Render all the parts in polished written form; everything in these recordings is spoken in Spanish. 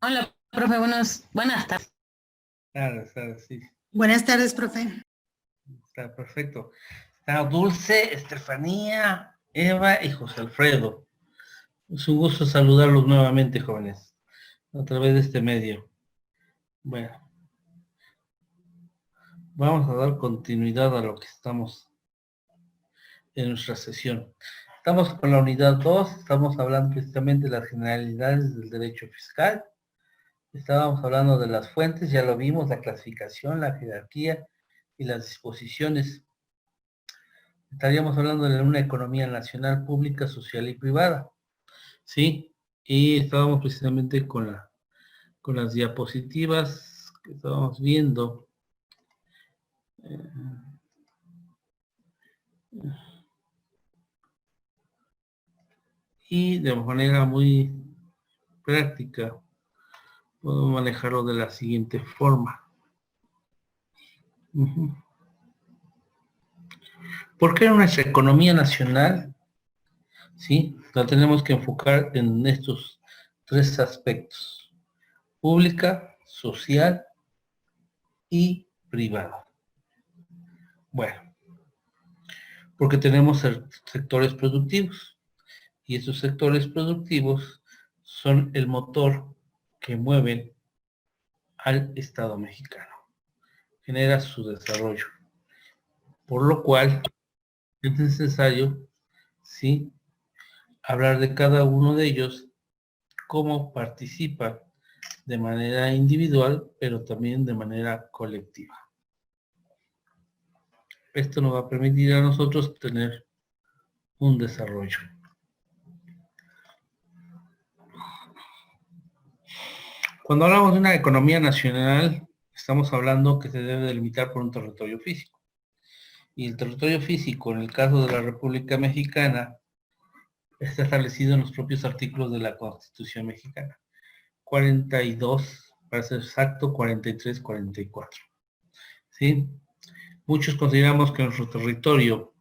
Hola, profe, buenas tardes. Claro, claro, sí, Buenas tardes, profe. está perfecto. Está Dulce, Estefanía, Eva y José Alfredo. Es un gusto saludarlos nuevamente, jóvenes, a través de este medio. Bueno, vamos a dar continuidad a lo que estamos en nuestra sesión. Estamos con la unidad 2, estamos hablando precisamente de las generalidades del derecho fiscal. Estábamos hablando de las fuentes, ya lo vimos, la clasificación, la jerarquía y las disposiciones. Estaríamos hablando de una economía nacional, pública, social y privada, ¿sí? Y estábamos precisamente con las diapositivas que estábamos viendo. Y de manera muy práctica podemos manejarlo de la siguiente forma. ¿Por qué nuestra economía nacional? ¿Sí? La tenemos que enfocar en estos tres aspectos: pública, social y privada. Bueno, porque tenemos sectores productivos y esos sectores productivos son el motor que mueven al Estado mexicano, genera su desarrollo, por lo cual es necesario, ¿sí?, hablar de cada uno de ellos, cómo participan de manera individual, pero también de manera colectiva. Esto nos va a permitir a nosotros tener un desarrollo. Cuando hablamos de una economía nacional, estamos hablando que se debe delimitar por un territorio físico. Y el territorio físico, en el caso de la República Mexicana, está establecido en los propios artículos de la Constitución mexicana. 42, para ser exacto, 43, 44. ¿Sí? Muchos consideramos que nuestro territorio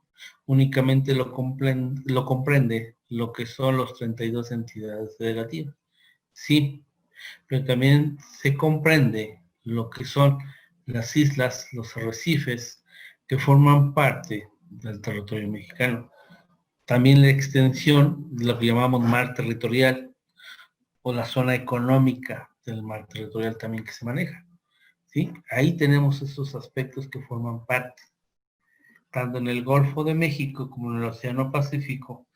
únicamente lo comprende lo que son los 32 entidades federativas. Sí, pero también se comprende lo que son las islas, los arrecifes, que forman parte del territorio mexicano. También la extensión de lo que llamamos mar territorial o la zona económica del mar territorial también que se maneja. ¿Sí? Ahí tenemos esos aspectos que forman parte. Tanto en el Golfo de México como en el Océano Pacífico,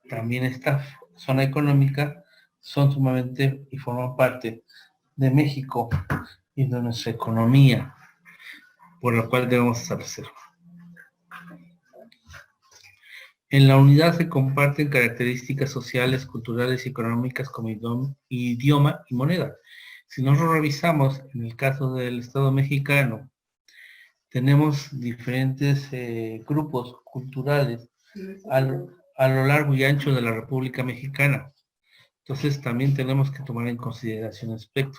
también esta zona económica son sumamente y forman parte de México y de nuestra economía, por la cual debemos establecer. En la unidad se comparten características sociales, culturales y económicas como idioma y moneda. Si nosotros revisamos, en el caso del Estado mexicano, tenemos diferentes grupos culturales a lo largo y ancho de la República Mexicana. Entonces también tenemos que tomar en consideración el aspecto.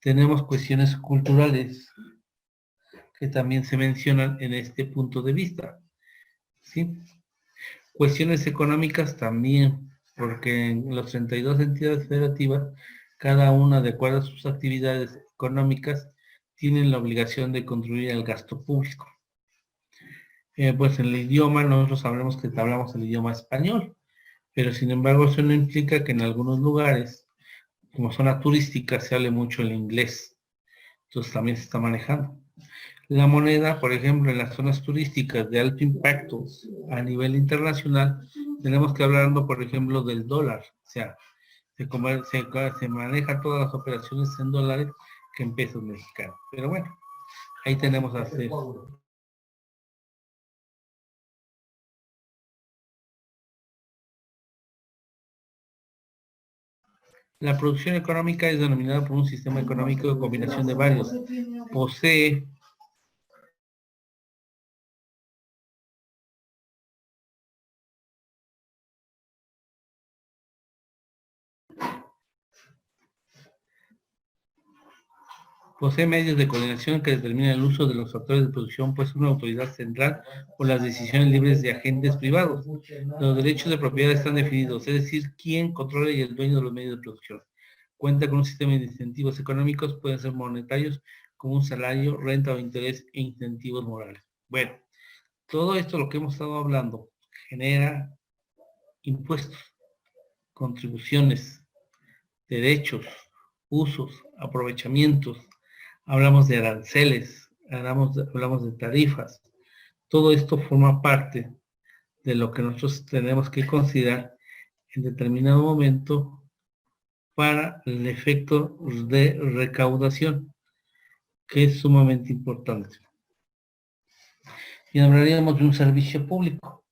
Tenemos cuestiones culturales que también se mencionan en este punto de vista, ¿sí? Cuestiones económicas también, porque en las 32 entidades federativas, cada una, de acuerdo a sus actividades económicas, tienen la obligación de contribuir al gasto público. Pues en el idioma, nosotros sabremos que hablamos el idioma español, pero sin embargo eso no implica que en algunos lugares, como zona turística, se hable mucho el inglés. Entonces también se está manejando. La moneda, por ejemplo, en las zonas turísticas de alto impacto a nivel internacional, tenemos que hablar, por ejemplo, del dólar. O sea, se maneja todas las operaciones en dólares que en pesos mexicanos. Pero bueno, ahí tenemos a hacer. La producción económica es denominada por un sistema económico de combinación de varios. Posee medios de coordinación que determinan el uso de los factores de producción, pues una autoridad central o las decisiones libres de agentes privados. Los derechos de propiedad están definidos, es decir, quién controla y el dueño de los medios de producción. cuenta con un sistema de incentivos económicos, pueden ser monetarios, como un salario, renta o interés, e incentivos morales. Bueno, todo esto, lo que hemos estado hablando, genera impuestos, contribuciones, derechos, usos, aprovechamientos, hablamos de aranceles, hablamos de tarifas. Todo esto forma parte de lo que nosotros tenemos que considerar en determinado momento para el efecto de recaudación, que es sumamente importante. Y hablaríamos de un servicio público.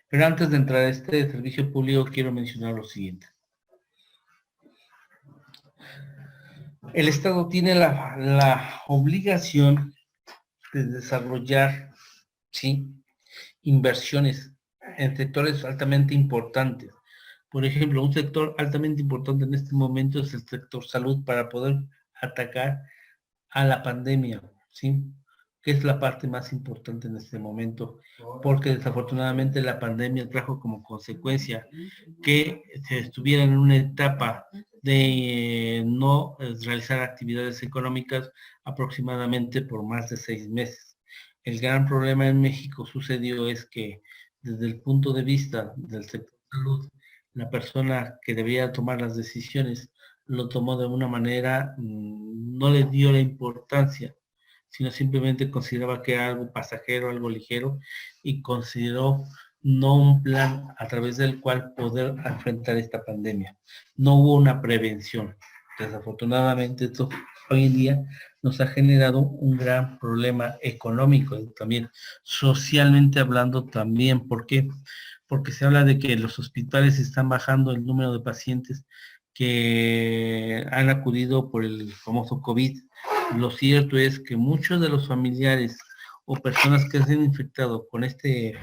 Pero antes de entrar a este servicio público, quiero mencionar lo siguiente. El Estado tiene la obligación de desarrollar, ¿sí?, inversiones en sectores altamente importantes. Por ejemplo, un sector altamente importante en este momento es el sector salud, para poder atacar a la pandemia, ¿sí?, que es la parte más importante en este momento, porque desafortunadamente la pandemia trajo como consecuencia que se estuviera en una etapa de no realizar actividades económicas aproximadamente por más de 6 meses. El gran problema en México sucedió es que desde el punto de vista del sector de salud, la persona que debía tomar las decisiones lo tomó de una manera, no le dio la importancia, sino simplemente consideraba que era algo pasajero, algo ligero, y consideró no un plan a través del cual poder enfrentar esta pandemia. No hubo una prevención. Desafortunadamente, esto hoy en día nos ha generado un gran problema económico y también socialmente hablando también. ¿Por qué? Porque se habla de que los hospitales están bajando el número de pacientes que han acudido por el famoso COVID. Lo cierto es que muchos de los familiares o personas que se han infectado con este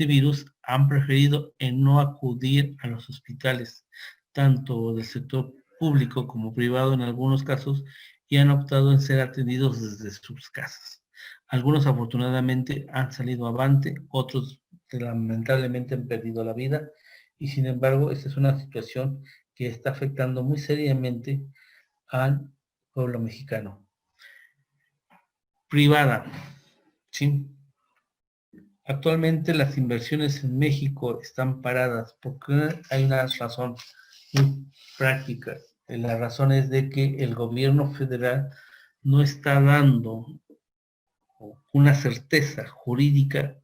virus han preferido en no acudir a los hospitales, tanto del sector público como privado en algunos casos, y han optado en ser atendidos desde sus casas. Algunos afortunadamente han salido avante, otros lamentablemente han perdido la vida, y sin embargo esta es una situación que está afectando muy seriamente al pueblo mexicano. Privada, ¿sí? Actualmente las inversiones en México están paradas porque hay una razón muy práctica. La razón es de que el gobierno federal no está dando una certeza jurídica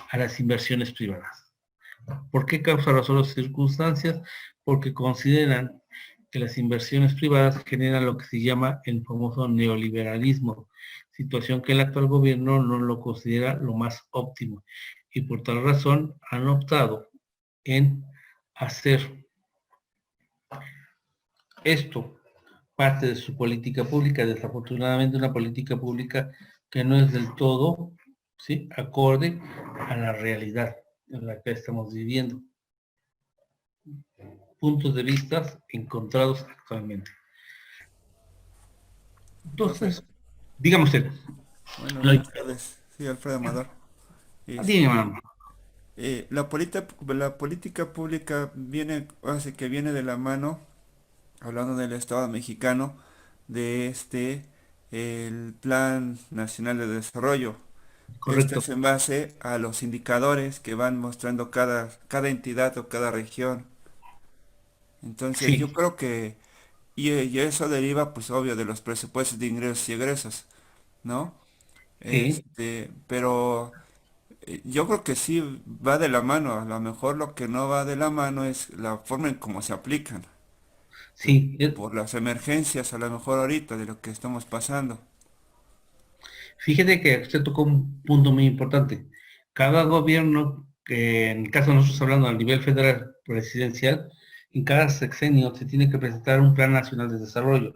a las inversiones privadas. ¿Por qué causa razón las circunstancias? Porque consideran que las inversiones privadas generan lo que se llama el famoso neoliberalismo, situación que el actual gobierno no lo considera lo más óptimo, y por tal razón han optado en hacer esto parte de su política pública, desafortunadamente una política pública que no es del todo, ¿sí?, acorde a la realidad en la que estamos viviendo. Puntos de vista encontrados actualmente. Profe, Entonces, dígame usted. bueno, Lo, buenas tardes. Soy Alfredo Amador. dime, Este, mamá. la política pública viene, hace que viene de la mano, hablando del Estado mexicano, de el Plan Nacional de Desarrollo. Este Correcto. es en base a los indicadores que van mostrando cada entidad o cada región. Entonces, yo Sí, creo que, y eso deriva, pues obvio, de los presupuestos de ingresos y egresos, ¿no? sí, Pero yo creo que sí va de la mano. A lo mejor lo que no va de la mano es la forma en cómo se aplican. eh, sí. por las emergencias, a lo mejor ahorita de lo que estamos pasando. Fíjate que usted tocó un punto muy importante. Cada gobierno, que en el caso de nosotros hablando a nivel federal presidencial, en cada sexenio se tiene que presentar un plan nacional de desarrollo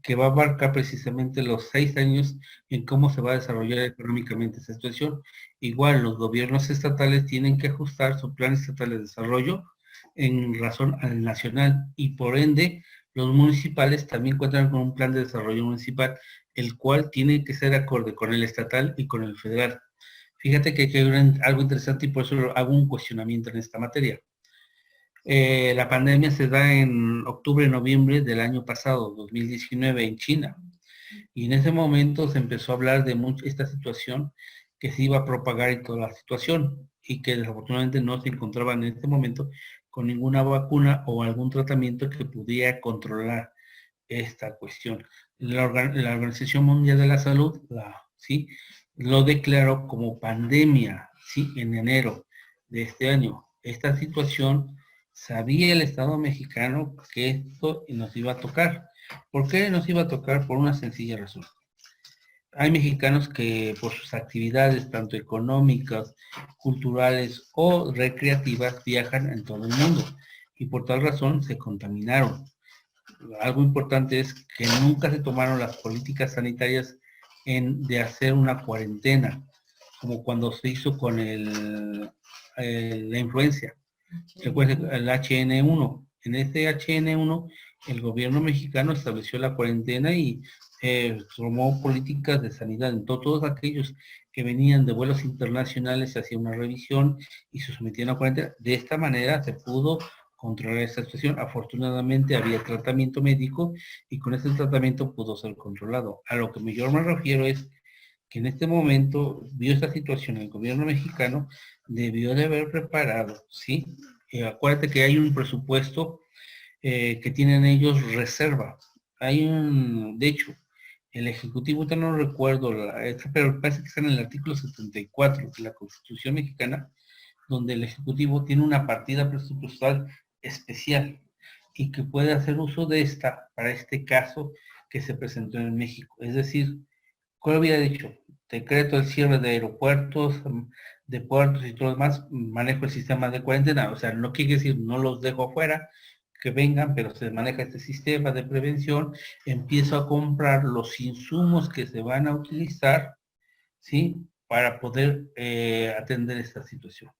que va a abarcar precisamente los 6 años en cómo se va a desarrollar económicamente esa situación. Igual los gobiernos estatales tienen que ajustar su plan estatal de desarrollo en razón al nacional, y por ende los municipales también cuentan con un plan de desarrollo municipal, el cual tiene que ser acorde con el estatal y con el federal. Fíjate que hay algo interesante, y por eso hago un cuestionamiento en esta materia. La pandemia se da en octubre-noviembre del año pasado, 2019, en China. Y en ese momento se empezó a hablar de esta situación que se iba a propagar en toda la situación y que desafortunadamente no se encontraba en este momento con ninguna vacuna o algún tratamiento que pudiera controlar esta cuestión. La Organización Mundial de la Salud, ¿sí? Lo declaró como pandemia, ¿sí? En enero de este año. Esta situación, sabía el Estado mexicano que esto nos iba a tocar. ¿Por qué nos iba a tocar? Por una sencilla razón. Hay mexicanos que por sus actividades, tanto económicas, culturales o recreativas, viajan en todo el mundo y por tal razón se contaminaron. Algo importante es que nunca se tomaron las políticas sanitarias de hacer una cuarentena, como cuando se hizo con la influencia. Recuerden el HN1. En este HN1, el gobierno mexicano estableció la cuarentena y tomó políticas de sanidad. Entonces, todos aquellos que venían de vuelos internacionales se hacía una revisión y se sometían a cuarentena. De esta manera se pudo controlar esta situación. Afortunadamente había tratamiento médico y con ese tratamiento pudo ser controlado. A lo que yo me refiero es que en este momento vio esta situación el gobierno mexicano, debió de haber preparado, ¿sí? Acuérdate que hay un presupuesto que tienen ellos reserva. De hecho, el Ejecutivo, ya no recuerdo, pero parece que está en el artículo 74 de la Constitución mexicana, donde el Ejecutivo tiene una partida presupuestal especial y que puede hacer uso de esta para este caso que se presentó en México. Es decir, ¿cuál había dicho? Decreto el cierre de aeropuertos, de puertos y todo lo demás, manejo el sistema de cuarentena. O sea, no quiere decir no los dejo afuera, que vengan, pero se maneja este sistema de prevención, empiezo a comprar los insumos que se van a utilizar, ¿sí? Para poder atender esta situación.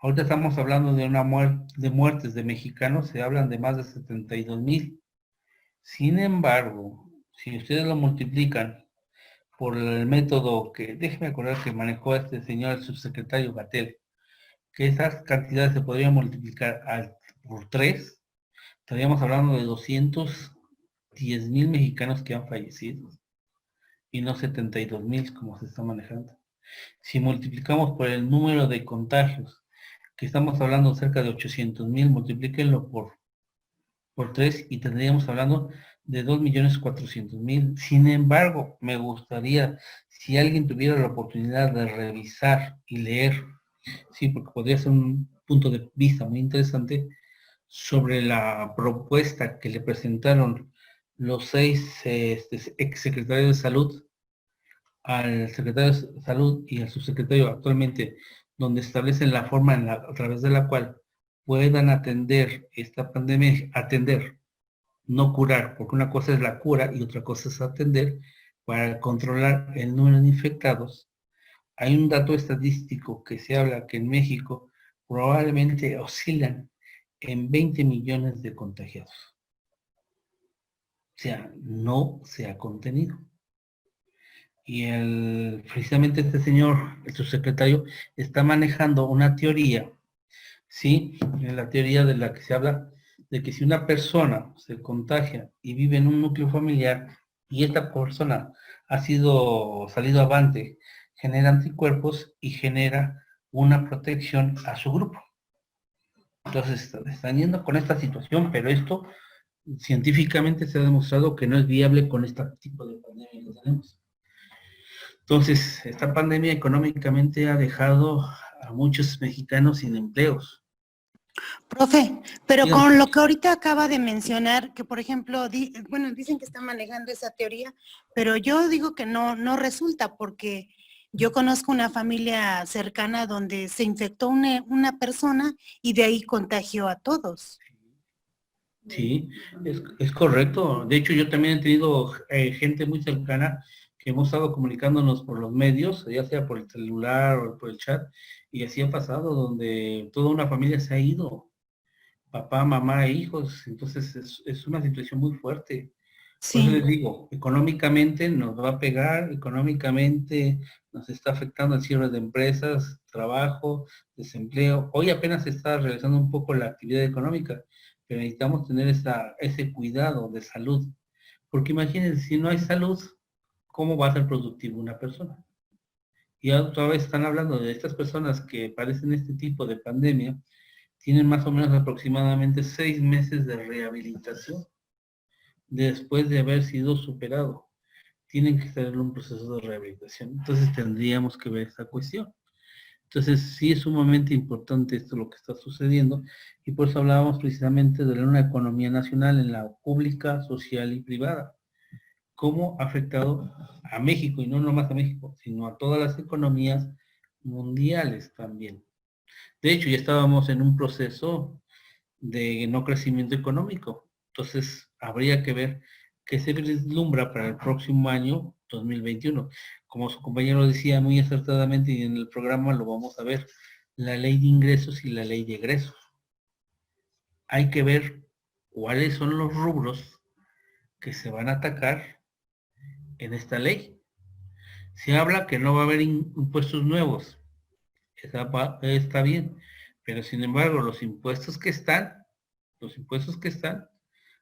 Ahorita estamos hablando de de muertes de mexicanos, se hablan de más de 72,000. Sin embargo, si ustedes lo multiplican por el método que, déjeme acordar que manejó este señor, el subsecretario Gatell, que esas cantidades se podrían multiplicar por 3, estaríamos hablando de 210,000 mexicanos que han fallecido y no 72,000 como se está manejando. Si multiplicamos por el número de contagios, que estamos hablando cerca de 800,000, multiplíquenlo por 3 y tendríamos hablando de 2,400,000. Sin embargo, me gustaría, si alguien tuviera la oportunidad de revisar y leer, sí, porque podría ser un punto de vista muy interesante sobre la propuesta que le presentaron los 6 exsecretarios de salud al secretario de salud y al subsecretario actualmente, donde establecen la forma a través de la cual puedan atender esta pandemia, no curar, porque una cosa es la cura y otra cosa es atender para controlar el número de infectados. Hay un dato estadístico que se habla que en México probablemente oscilan en 20 millones de contagiados. O sea, no se ha contenido. Y precisamente este señor, el subsecretario, está manejando una teoría, ¿sí? En la teoría de la que se habla de que si una persona se contagia y vive en un núcleo familiar y esta persona ha salido avante, genera anticuerpos y genera una protección a su grupo. Entonces, están yendo con esta situación, pero esto científicamente se ha demostrado que no es viable con este tipo de pandemia que tenemos. Entonces, esta pandemia económicamente ha dejado a muchos mexicanos sin empleos. Profe, pero Dígame. con lo que ahorita acaba de mencionar, que por ejemplo, bueno, dicen que está manejando esa teoría, pero yo digo que no resulta porque yo conozco una familia cercana donde se infectó una persona y de ahí contagió a todos. Sí, es correcto. De hecho, yo también he tenido gente muy cercana que hemos estado comunicándonos por los medios, ya sea por el celular o por el chat, y así ha pasado, donde toda una familia se ha ido, papá, mamá e hijos. Entonces es una situación muy fuerte. Por eso Sí, les digo, económicamente nos va a pegar, económicamente nos está afectando el cierre de empresas, trabajo, desempleo. Hoy apenas se está realizando un poco la actividad económica, pero necesitamos tener ese cuidado de salud. Porque imagínense, si no hay salud, ¿cómo va a ser productivo una persona? Y otra vez están hablando de estas personas que padecen este tipo de pandemia, tienen más o menos aproximadamente 6 meses de rehabilitación después de haber sido superado. Tienen que estar en un proceso de rehabilitación. Entonces tendríamos que ver esta cuestión. Entonces sí es sumamente importante esto lo que está sucediendo y por eso hablábamos precisamente de una economía nacional en la pública, social y privada. Cómo ha afectado a México y no nomás a México, sino a todas las economías mundiales también. De hecho, ya estábamos en un proceso de no crecimiento económico. Entonces, habría que ver qué se vislumbra para el próximo año 2021. Como su compañero decía muy acertadamente y en el programa lo vamos a ver, la ley de ingresos y la ley de egresos. Hay que ver cuáles son los rubros que se van a atacar en esta ley. Se habla que no va a haber impuestos nuevos. Está bien, pero sin embargo los impuestos que están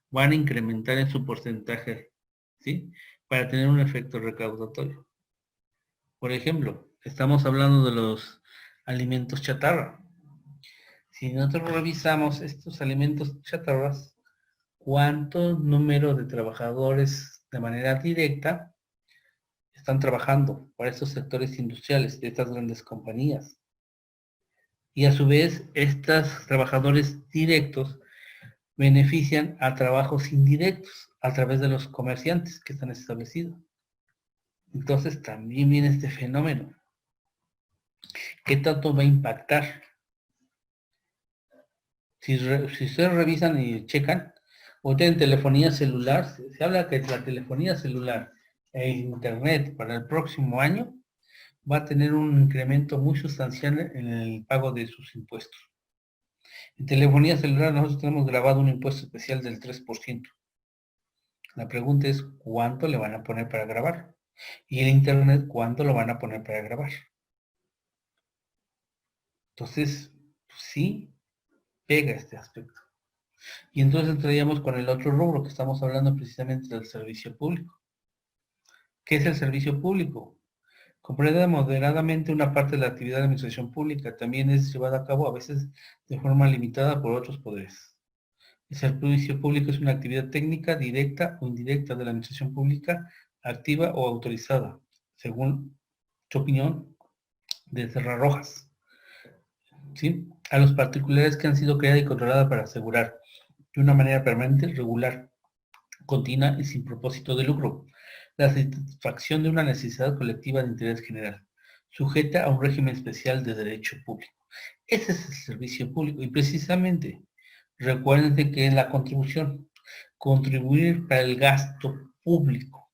van a incrementar en su porcentaje, ¿sí? Para tener un efecto recaudatorio. Por ejemplo, estamos hablando de los alimentos chatarra. Si nosotros revisamos estos alimentos chatarras, ¿cuánto número de trabajadores de manera directa están trabajando para estos sectores industriales de estas grandes compañías? Y a su vez, estos trabajadores directos benefician a trabajos indirectos a través de los comerciantes que están establecidos. Entonces también viene este fenómeno. ¿Qué tanto va a impactar? Si ustedes revisan y checan, o en telefonía celular, se habla que la telefonía celular e internet para el próximo año va a tener un incremento muy sustancial en el pago de sus impuestos. En telefonía celular nosotros tenemos grabado un impuesto especial del 3%. La pregunta es, ¿cuánto le van a poner para grabar? Y el internet, ¿cuánto lo van a poner para grabar? Entonces, sí, pega este aspecto. Y entonces entraríamos con el otro rubro que estamos hablando precisamente del servicio público. ¿Qué es el servicio público? Comprende moderadamente una parte de la actividad de administración pública. También es llevada a cabo a veces de forma limitada por otros poderes. El servicio público es una actividad técnica directa o indirecta de la administración pública, activa o autorizada, según su opinión, de Cerrarrojas, ¿sí? A los particulares que han sido creadas y controladas para asegurar de una manera permanente, regular, continua y sin propósito de lucro, la satisfacción de una necesidad colectiva de interés general, sujeta a un régimen especial de derecho público. Ese es el servicio público y precisamente recuérdense que es la contribución, contribuir para el gasto público.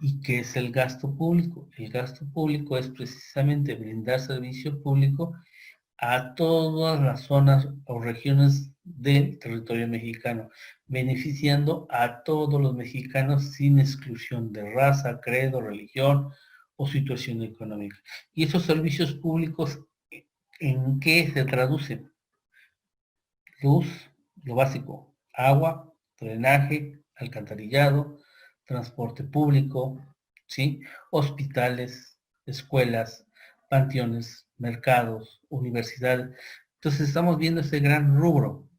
¿Y qué es el gasto público? El gasto público es precisamente brindar servicio público a todas las zonas o regiones del territorio mexicano, beneficiando a todos los mexicanos sin exclusión de raza, credo, religión o situación económica. ¿Y esos servicios públicos en qué se traducen? Luz, lo básico, agua, drenaje, alcantarillado, transporte público, ¿sí? Hospitales, escuelas, panteones, mercados, universidades. Entonces estamos viendo ese gran rubro.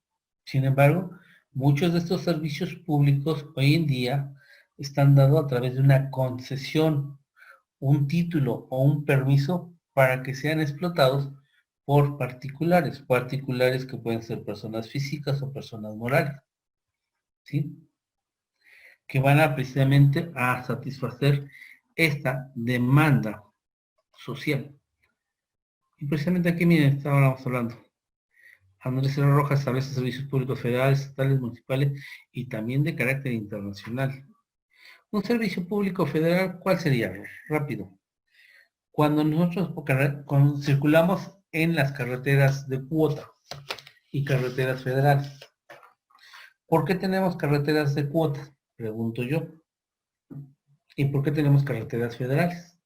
Sin embargo, muchos de estos servicios públicos hoy en día están dados a través de una concesión, un título o un permiso para que sean explotados por particulares que pueden ser personas físicas o personas morales, ¿sí? Que van a precisamente a satisfacer esta demanda social. Y precisamente aquí, miren, estábamos hablando. Andrés R. Rojas establece servicios públicos federales, estatales, municipales y también de carácter internacional. Un servicio público federal, ¿cuál sería? Rápido. Cuando nosotros circulamos en las carreteras de cuota y carreteras federales. ¿Por qué tenemos carreteras de cuota? Pregunto yo. ¿Y por qué tenemos carreteras federales?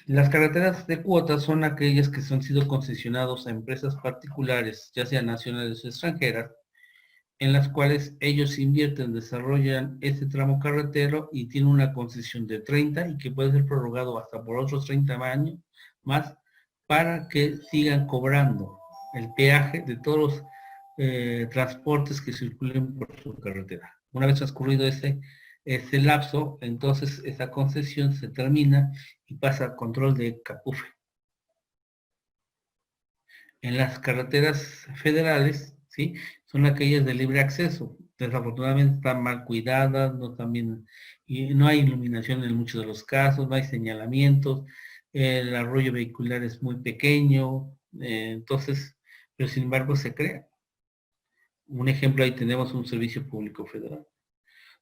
Las carreteras de cuotas son aquellas que han sido concesionados a empresas particulares, ya sean nacionales o extranjeras, en las cuales ellos invierten, desarrollan este tramo carretero y tienen una concesión de 30 y que puede ser prorrogado hasta por otros 30 años más para que sigan cobrando el peaje de todos los transportes que circulen por su carretera. Una vez transcurrido ese lapso, entonces esa concesión se termina y pasa a control de CAPUFE. En las carreteras federales, ¿sí?, son aquellas de libre acceso. Desafortunadamente están mal cuidadas, y no hay iluminación en muchos de los casos, no hay señalamientos, el arroyo vehicular es muy pequeño, entonces, pero sin embargo se crea. Un ejemplo, ahí tenemos un servicio público federal.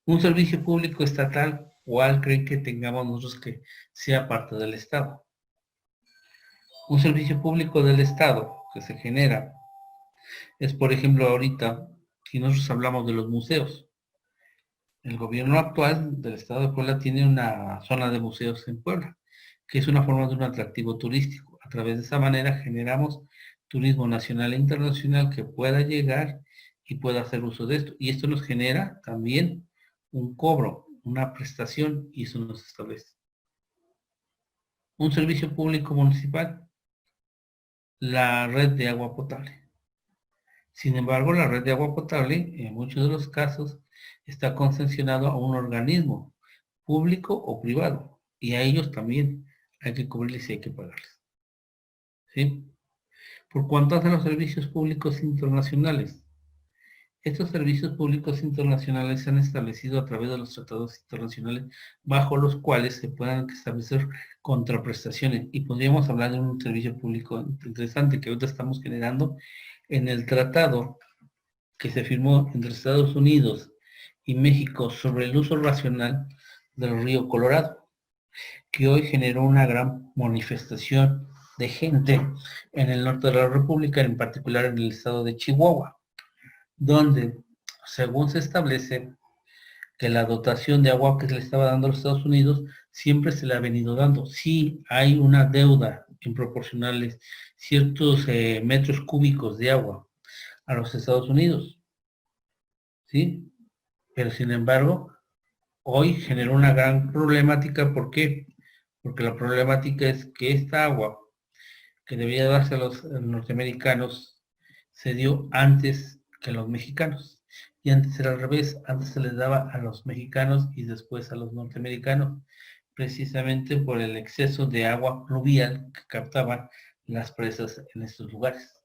Un servicio público estatal, ¿cuál creen que tengamos nosotros que sea parte del Estado? Un servicio público del Estado que se genera es, por ejemplo, ahorita, si nosotros hablamos de los museos, el gobierno actual del Estado de Puebla tiene una zona de museos en Puebla, que es una forma de un atractivo turístico. A través de esa manera generamos turismo nacional e internacional que pueda llegar y pueda hacer uso de esto. Y esto nos genera también un cobro, una prestación, y eso nos establece. Un servicio público municipal, la red de agua potable. Sin embargo, la red de agua potable, en muchos de los casos, está concesionado a un organismo público o privado, y a ellos también hay que cubrirles y hay que pagarles. ¿Sí? Por cuanto hace los servicios públicos internacionales, estos servicios públicos internacionales se han establecido a través de los tratados internacionales bajo los cuales se puedan establecer contraprestaciones. Y podríamos hablar de un servicio público interesante que ahorita estamos generando en el tratado que se firmó entre Estados Unidos y México sobre el uso racional del río Colorado, que hoy generó una gran manifestación de gente en el norte de la República, en particular en el estado de Chihuahua, donde, según se establece, que la dotación de agua que se le estaba dando a los Estados Unidos siempre se le ha venido dando. Sí hay una deuda en proporcionales ciertos metros cúbicos de agua a los Estados Unidos, ¿sí? Pero sin embargo, hoy generó una gran problemática. ¿Por qué? Porque la problemática es que esta agua que debía darse a los norteamericanos se dio antes que a los mexicanos. Y antes era al revés, antes se les daba a los mexicanos y después a los norteamericanos, precisamente por el exceso de agua pluvial que captaban las presas en estos lugares.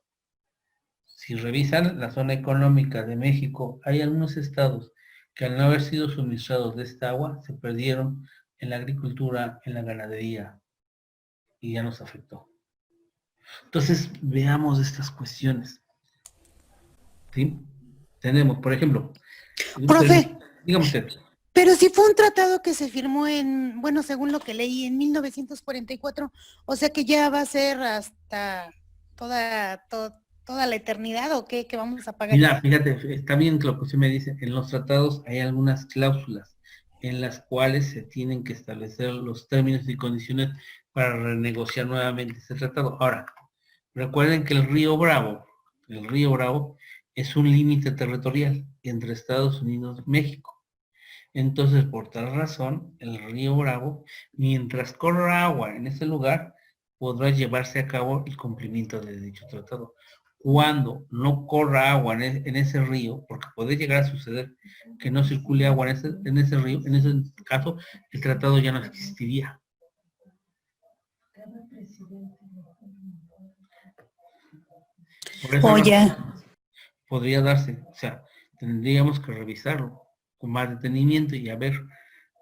Si revisan la zona económica de México, hay algunos estados que al no haber sido suministrados de esta agua, se perdieron en la agricultura, en la ganadería, y ya nos afectó. Entonces, veamos estas cuestiones. ¿Sí? Tenemos, por ejemplo... Profe, dígame usted. pero si fue un tratado que se firmó en, bueno, según lo que leí, en 1944, o sea que ya va a ser hasta toda la eternidad, ¿o qué? ¿Que vamos a pagar? Mira, fíjate, está bien lo que usted me dice. En los tratados hay algunas cláusulas en las cuales se tienen que establecer los términos y condiciones para renegociar nuevamente ese tratado. Ahora, recuerden que el río Bravo es un límite territorial entre Estados Unidos y México. Entonces, por tal razón, el río Bravo, mientras corra agua en ese lugar, podrá llevarse a cabo el cumplimiento de dicho tratado. Cuando no corra agua en ese río, porque puede llegar a suceder que no circule agua en ese río, en ese caso, el tratado ya no existiría. Por eso podría darse, o sea, tendríamos que revisarlo con más detenimiento y a ver,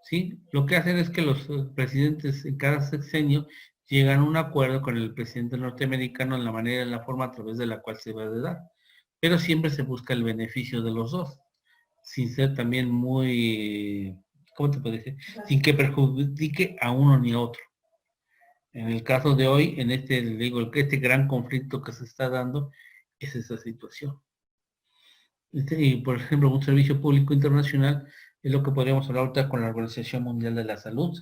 ¿sí? Lo que hacen es que los presidentes en cada sexenio llegan a un acuerdo con el presidente norteamericano en la manera y la forma a través de la cual se va a dar. Pero siempre se busca el beneficio de los dos, sin ser también muy, ¿cómo te puedo decir? Sin que perjudique a uno ni a otro. En el caso de hoy, en este gran conflicto que se está dando, es esa situación. Y, por ejemplo, un servicio público internacional es lo que podríamos hablar ahorita con la Organización Mundial de la Salud,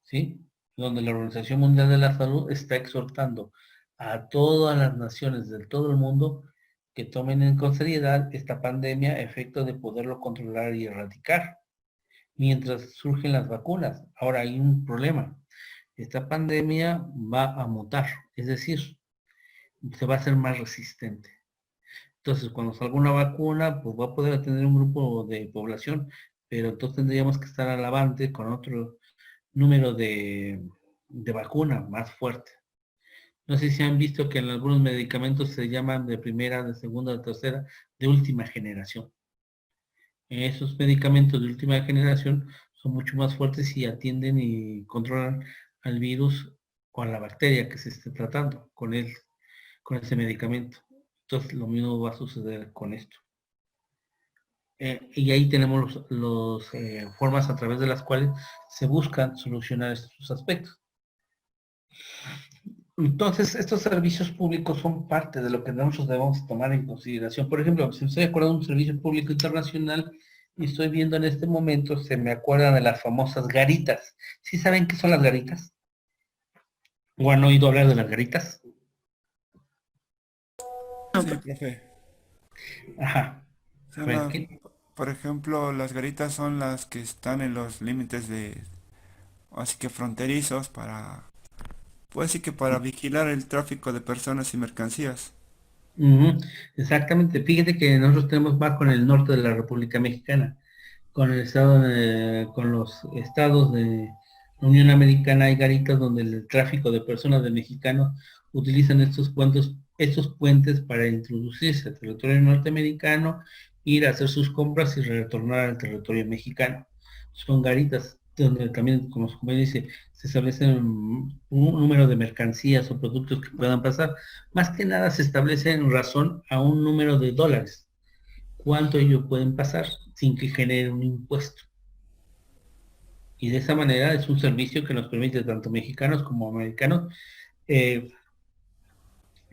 ¿sí? Donde la Organización Mundial de la Salud está exhortando a todas las naciones de todo el mundo que tomen con seriedad esta pandemia a efecto de poderlo controlar y erradicar, mientras surgen las vacunas. Ahora hay un problema. Esta pandemia va a mutar, es decir, se va a hacer más resistente. Entonces, cuando salga una vacuna, pues va a poder atender un grupo de población, pero entonces tendríamos que estar al avante con otro número de vacuna más fuerte. No sé si han visto que en algunos medicamentos se llaman de primera, de segunda, de tercera, de última generación. Esos medicamentos de última generación son mucho más fuertes y atienden y controlan al virus o a la bacteria que se esté tratando con ese medicamento. Entonces lo mismo va a suceder con esto. Y ahí tenemos los formas a través de las cuales se buscan solucionar estos aspectos. Entonces, estos servicios públicos son parte de lo que nosotros debemos tomar en consideración. Por ejemplo, si estoy acordando de un servicio público internacional y estoy viendo en este momento, se me acuerdan de las famosas garitas. ¿Sí saben qué son las garitas? ¿O han oído hablar de las garitas? Sí, profe. Ajá. Se A ver, llama, por ejemplo, las garitas son las que están en los límites de, así que fronterizos para, pues sí que para vigilar el tráfico de personas y mercancías. Ujú, exactamente. Fíjate que nosotros tenemos más con el norte de la República Mexicana, con los estados de la Unión Americana hay garitas donde el tráfico de personas de mexicanos utilizan estos puentes para introducirse al territorio norteamericano, ir a hacer sus compras y retornar al territorio mexicano. Son garitas donde también, como dice, se establecen un número de mercancías o productos que puedan pasar. Más que nada se establece en razón a un número de dólares, cuánto ellos pueden pasar sin que genere un impuesto. Y de esa manera es un servicio que nos permite tanto mexicanos como americanos eh,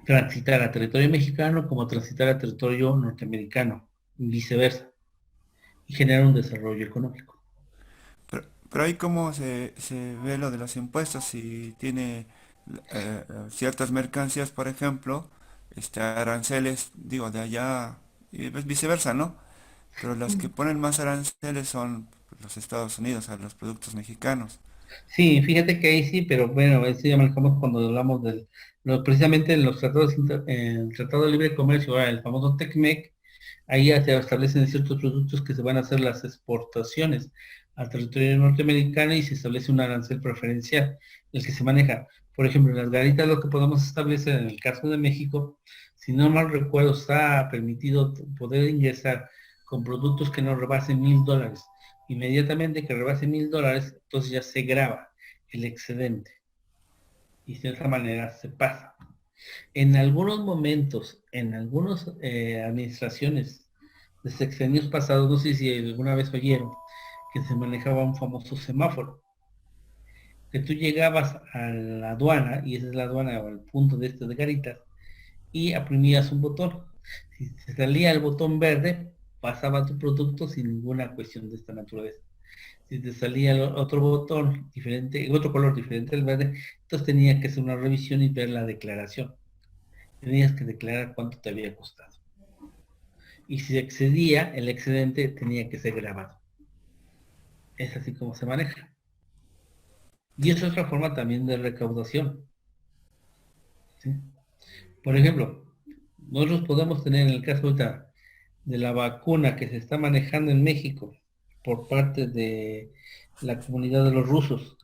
transitar a territorio mexicano como transitar a territorio norteamericano, y viceversa, y generar un desarrollo económico. Pero ahí cómo se ve lo de los impuestos, si tiene ciertas mercancías, por ejemplo, aranceles, digo, de allá, y viceversa, ¿no? Pero las que ponen más aranceles son los Estados Unidos a los productos mexicanos. Sí, fíjate que ahí sí, pero bueno, eso ya manejamos cuando hablamos precisamente en los tratados, en el Tratado de Libre Comercio, ahora el famoso TECMEC, ahí ya se establecen ciertos productos que se van a hacer las exportaciones al territorio norteamericano y se establece un arancel preferencial, el que se maneja. Por ejemplo, en las garitas lo que podemos establecer en el caso de México, si no mal recuerdo, está permitido poder ingresar con productos que no rebasen $1,000. Inmediatamente que rebase $1,000, entonces ya se graba el excedente y de esa manera se pasa. En algunos momentos, en algunas administraciones de sexenios pasados, no sé si alguna vez oyeron, que se manejaba un famoso semáforo, que tú llegabas a la aduana, y esa es la aduana o el punto de de Garitas, y oprimías un botón. Si se salía el botón verde, pasaba tu producto sin ninguna cuestión de esta naturaleza. Si te salía otro botón diferente, otro color diferente al verde, entonces tenía que hacer una revisión y ver la declaración. Tenías que declarar cuánto te había costado. Y si excedía, el excedente tenía que ser grabado. Es así como se maneja. Y es otra forma también de recaudación, ¿sí? Por ejemplo, nosotros podemos tener en el caso ahorita de la vacuna que se está manejando en México por parte de la comunidad de los rusos,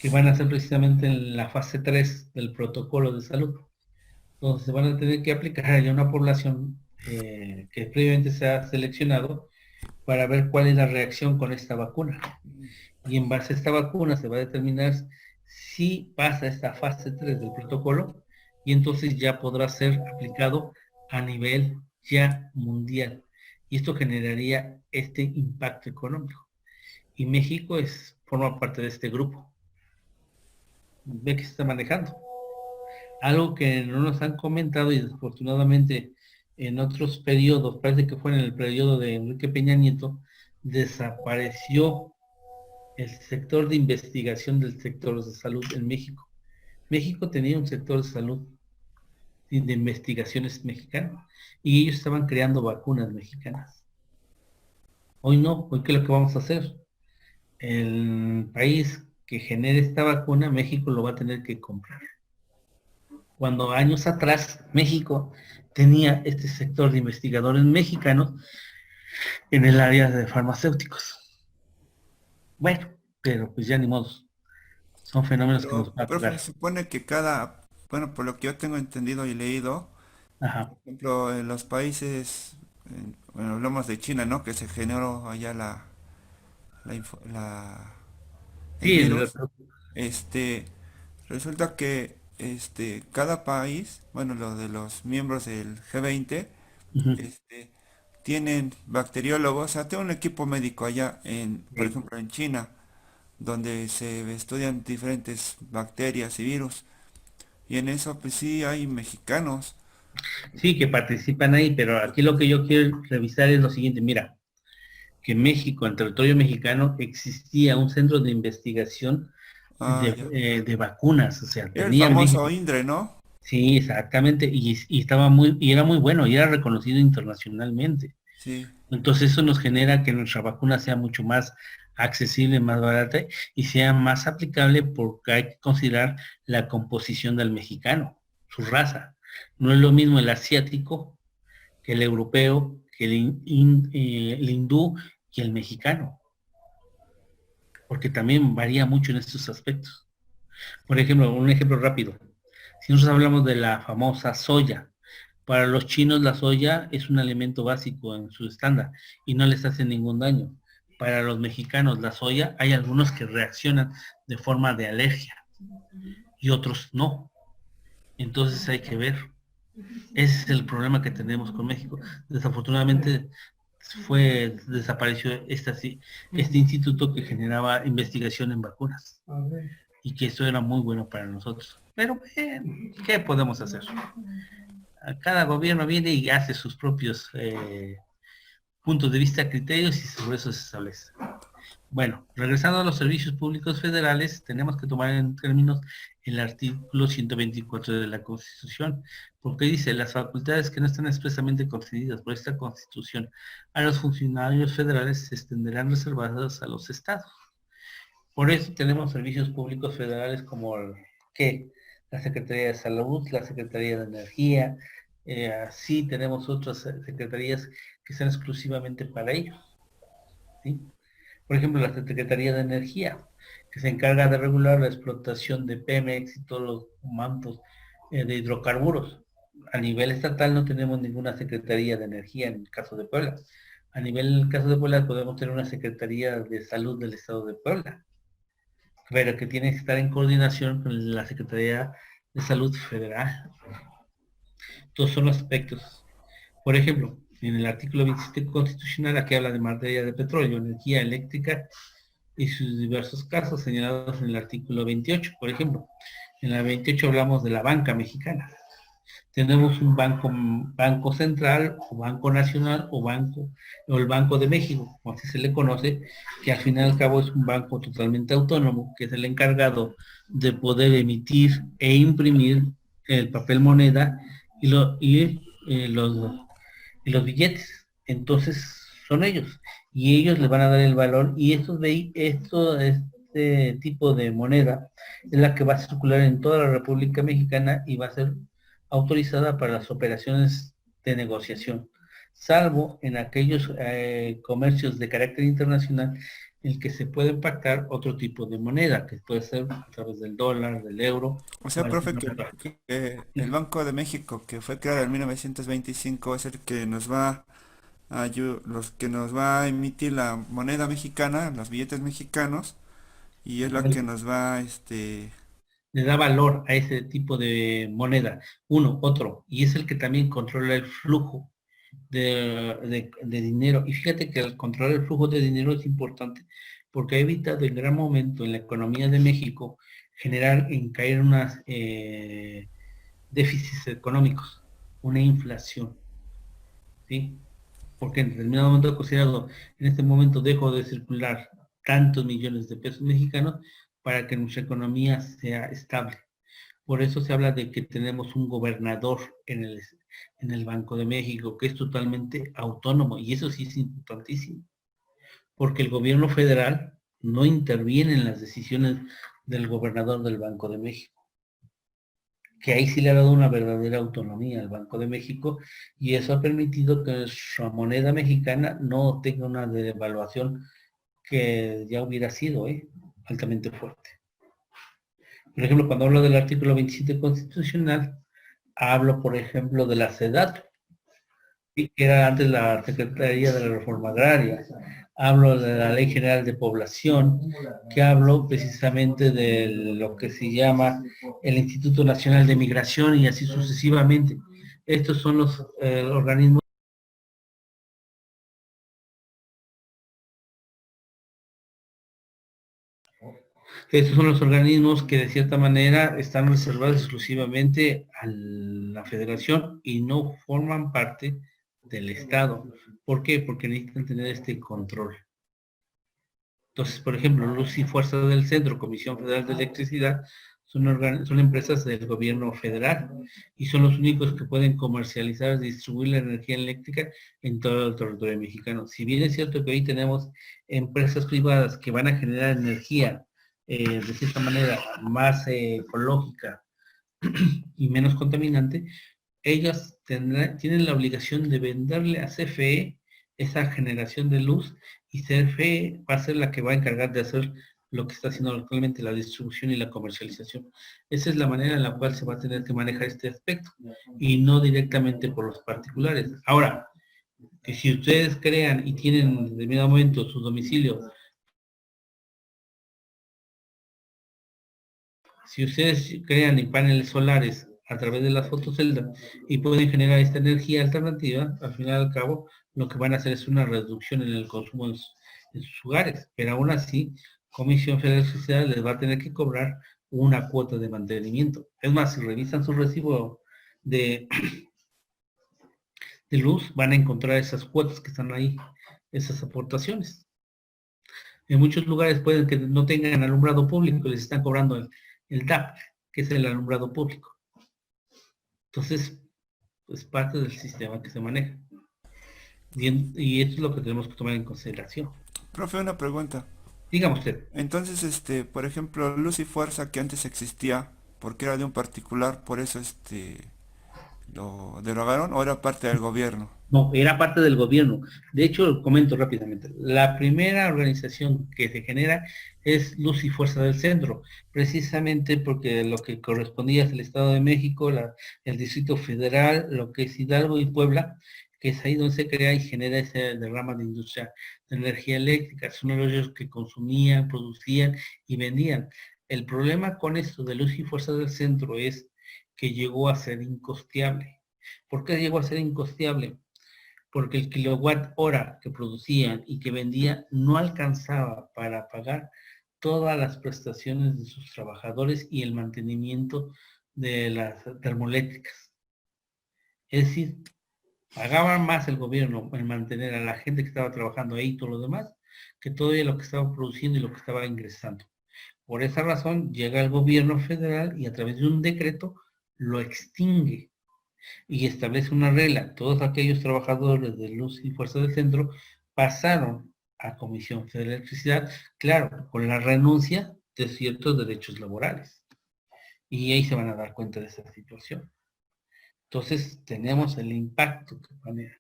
que van a ser precisamente en la fase 3 del protocolo de salud, donde se van a tener que aplicar a una población que previamente se ha seleccionado para ver cuál es la reacción con esta vacuna. Y en base a esta vacuna se va a determinar si pasa esta fase 3 del protocolo y entonces ya podrá ser aplicado a nivel ya mundial. Y esto generaría este impacto económico. Y México forma parte de este grupo. Ve que se está manejando. Algo que no nos han comentado y desafortunadamente en otros periodos, parece que fue en el periodo de Enrique Peña Nieto, desapareció el sector de investigación del sector de salud en México. México tenía un sector de salud y de investigaciones mexicano y ellos estaban creando vacunas mexicanas. Hoy no, hoy ¿qué es lo que vamos a hacer? El país que genere esta vacuna, México lo va a tener que comprar. Cuando años atrás México tenía este sector de investigadores mexicanos en el área de farmacéuticos. Bueno, pero pues ya ni modo. Son fenómenos que nos Pero, van a profe, se tocar. supone que bueno, por lo que yo tengo entendido y leído, Ajá. por ejemplo, en los países, bueno, hablamos de China, ¿no? Que se generó allá el Sí, virus. Este, resulta que cada país, bueno, lo de los miembros del G20, ujú, este, tienen bacteriólogos, o sea, tienen un equipo médico allá por sí. ejemplo, en China, donde se estudian diferentes bacterias y virus. Y en eso, pues sí, hay mexicanos. Sí, que participan ahí, pero aquí lo que yo quiero revisar es lo siguiente. Mira, que en México, en territorio mexicano, existía un centro de investigación Ah, ya. de vacunas, o sea, Era el tenía famoso México. INDRE, ¿no? Sí, exactamente, y estaba y era muy bueno, y era reconocido internacionalmente. Sí. Entonces eso nos genera que nuestra vacuna sea mucho más accesible, más barata y sea más aplicable porque hay que considerar la composición del mexicano, su raza. No es lo mismo el asiático que el europeo, que el hindú y el mexicano, porque también varía mucho en estos aspectos. Por ejemplo, un ejemplo rápido. Si nosotros hablamos de la famosa soya, para los chinos la soya es un alimento básico en su estándar y no les hace ningún daño. Para los mexicanos la soya hay algunos que reaccionan de forma de alergia y otros no. Entonces hay que ver. Ese es el problema que tenemos con México. Desafortunadamente desapareció este instituto que generaba investigación en vacunas y que eso era muy bueno para nosotros. Pero, ¿qué podemos hacer? Cada gobierno viene y hace sus propios puntos de vista, criterios y sobre eso se establece. Bueno, regresando a los servicios públicos federales, tenemos que tomar en términos el artículo 124 de la Constitución, porque dice, las facultades que no están expresamente concedidas por esta Constitución a los funcionarios federales se extenderán reservadas a los estados. Por eso tenemos servicios públicos federales como ¿qué? La Secretaría de Salud, la Secretaría de Energía, así tenemos otras secretarías que están exclusivamente para ellos, ¿sí? Por ejemplo, la Secretaría de Energía, que se encarga de regular la explotación de Pemex y todos los mantos de hidrocarburos. A nivel estatal no tenemos ninguna Secretaría de Energía en el caso de Puebla. A nivel, en el caso de Puebla, podemos tener una Secretaría de Salud del Estado de Puebla, pero que tiene que estar en coordinación con la Secretaría de Salud Federal. Todos son aspectos. Por ejemplo, en el artículo 27 constitucional, aquí habla de materia de petróleo, energía eléctrica y sus diversos casos señalados en el artículo 28. Por ejemplo, en la 28 hablamos de la banca mexicana. Tenemos un banco central, o banco nacional, o el Banco de México, como así se le conoce, que al fin y al cabo es un banco totalmente autónomo, que es el encargado de poder emitir e imprimir el papel moneda y los billetes. Entonces son ellos. Y ellos le van a dar el valor. Y este tipo de moneda es la que va a circular en toda la República Mexicana y va a ser autorizada para las operaciones de negociación, salvo en aquellos comercios de carácter internacional en el que se puede pactar otro tipo de moneda, que puede ser a través del dólar, del euro O o sea, profe, alguna otra. que el Banco de México, que fue creado en 1925, es el que nos va los que nos va a emitir la moneda mexicana, los billetes mexicanos, y es la que nos va, Le da valor a ese tipo de moneda, uno, otro, y es el que también controla el flujo de dinero. Y fíjate que el controlar el flujo de dinero es importante porque ha evitado en gran momento en la economía de México generar en caer unos déficits económicos, una inflación. ¿sí? Porque en determinado momento he considerado, en este momento dejo de circular tantos millones de pesos mexicanos para que nuestra economía sea estable. Por eso se habla de que tenemos un gobernador en el Banco de México, que es totalmente autónomo, y eso sí es importantísimo, porque el gobierno federal no interviene en las decisiones del gobernador del Banco de México, que ahí sí le ha dado una verdadera autonomía al Banco de México, y eso ha permitido que nuestra moneda mexicana no tenga una devaluación que ya hubiera sido altamente fuerte. Por ejemplo, cuando hablo del artículo 27 constitucional, hablo, por ejemplo, de la SEDATU, que era antes la Secretaría de la Reforma Agraria. Hablo de la Ley General de Población, que hablo precisamente de lo que se llama el Instituto Nacional de Migración y así sucesivamente. Estos son los organismos. Estos son los organismos que de cierta manera están reservados exclusivamente a la federación y no forman parte del Estado. ¿Por qué? Porque necesitan tener este control. Entonces, por ejemplo, Luz y Fuerza del Centro, Comisión Federal de Electricidad, son empresas del gobierno federal y son los únicos que pueden comercializar y distribuir la energía eléctrica en todo el territorio mexicano. Si bien es cierto que hoy tenemos empresas privadas que van a generar energía de cierta manera más ecológica y menos contaminante, ellas tienen la obligación de venderle a CFE esa generación de luz, y CFE va a ser la que va a encargar de hacer lo que está haciendo actualmente, la distribución y la comercialización. Esa es la manera en la cual se va a tener que manejar este aspecto, y no directamente por los particulares. Ahora, que si ustedes crean y tienen en determinado momento su domicilio, si ustedes crean en paneles solares a través de las fotoceldas y pueden generar esta energía alternativa, al final y al cabo, lo que van a hacer es una reducción en el consumo en sus hogares. Pero aún así, Comisión Federal de Electricidad les va a tener que cobrar una cuota de mantenimiento. Es más, si revisan su recibo de, de luz, van a encontrar esas cuotas que están ahí, esas aportaciones. En muchos lugares pueden que no tengan alumbrado público, les están cobrando el DAP, que es el alumbrado público. Entonces, es parte del sistema que se maneja. Y esto es lo que tenemos que tomar en consideración. Profe, una pregunta. Dígame usted. Entonces, por ejemplo, Luz y Fuerza que antes existía, porque era de un particular, por eso lo derogaron, o era parte del gobierno. No, era parte del gobierno. De hecho, comento rápidamente. La primera organización que se genera es Luz y Fuerza del Centro, precisamente porque lo que correspondía es el Estado de México, el Distrito Federal, lo que es Hidalgo y Puebla, que es ahí donde se crea y genera ese derrama de industria de energía eléctrica. Son ellos que consumían, producían y vendían. El problema con esto de Luz y Fuerza del Centro es que llegó a ser incosteable. ¿Por qué llegó a ser incosteable? Porque el kilowatt hora que producían y que vendían no alcanzaba para pagar todas las prestaciones de sus trabajadores y el mantenimiento de las termoeléctricas. Es decir, pagaban más el gobierno en mantener a la gente que estaba trabajando ahí y todo lo demás, que todavía lo que estaba produciendo y lo que estaba ingresando. Por esa razón llega el gobierno federal y a través de un decreto lo extingue y establece una regla. Todos aquellos trabajadores de Luz y Fuerza del Centro pasaron a Comisión Federal de Electricidad, claro, con la renuncia de ciertos derechos laborales. Y ahí se van a dar cuenta de esa situación. Entonces, tenemos el impacto que maneja.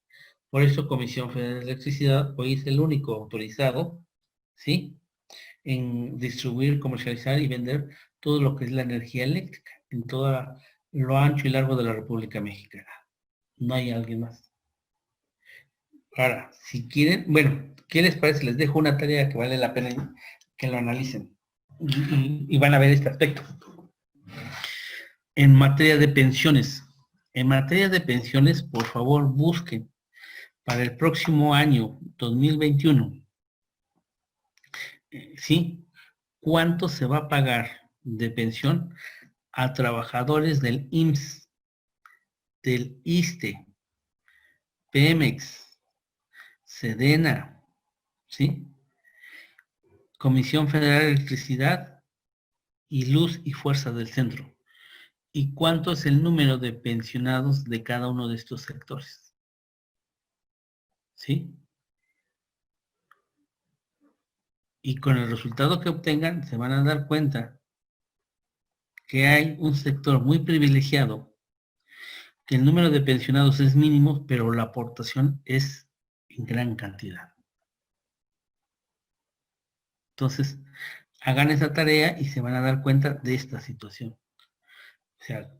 Por eso, Comisión Federal de Electricidad hoy es el único autorizado, ¿sí?, en distribuir, comercializar y vender todo lo que es la energía eléctrica en todo lo ancho y largo de la República Mexicana. No hay alguien más. Ahora, si quieren, bueno, ¿qué les parece? Les dejo una tarea que vale la pena que lo analicen y van a ver este aspecto. En materia de pensiones, por favor, busquen para el próximo año 2021, ¿sí?, ¿cuánto se va a pagar de pensión a trabajadores del IMSS, del ISSSTE, Pemex, Sedena, ¿sí? Comisión Federal de Electricidad y Luz y Fuerza del Centro. ¿Y cuánto es el número de pensionados de cada uno de estos sectores? ¿Sí? Y con el resultado que obtengan se van a dar cuenta que hay un sector muy privilegiado, que el número de pensionados es mínimo, pero la aportación es en gran cantidad. Entonces, hagan esa tarea y se van a dar cuenta de esta situación. O sea,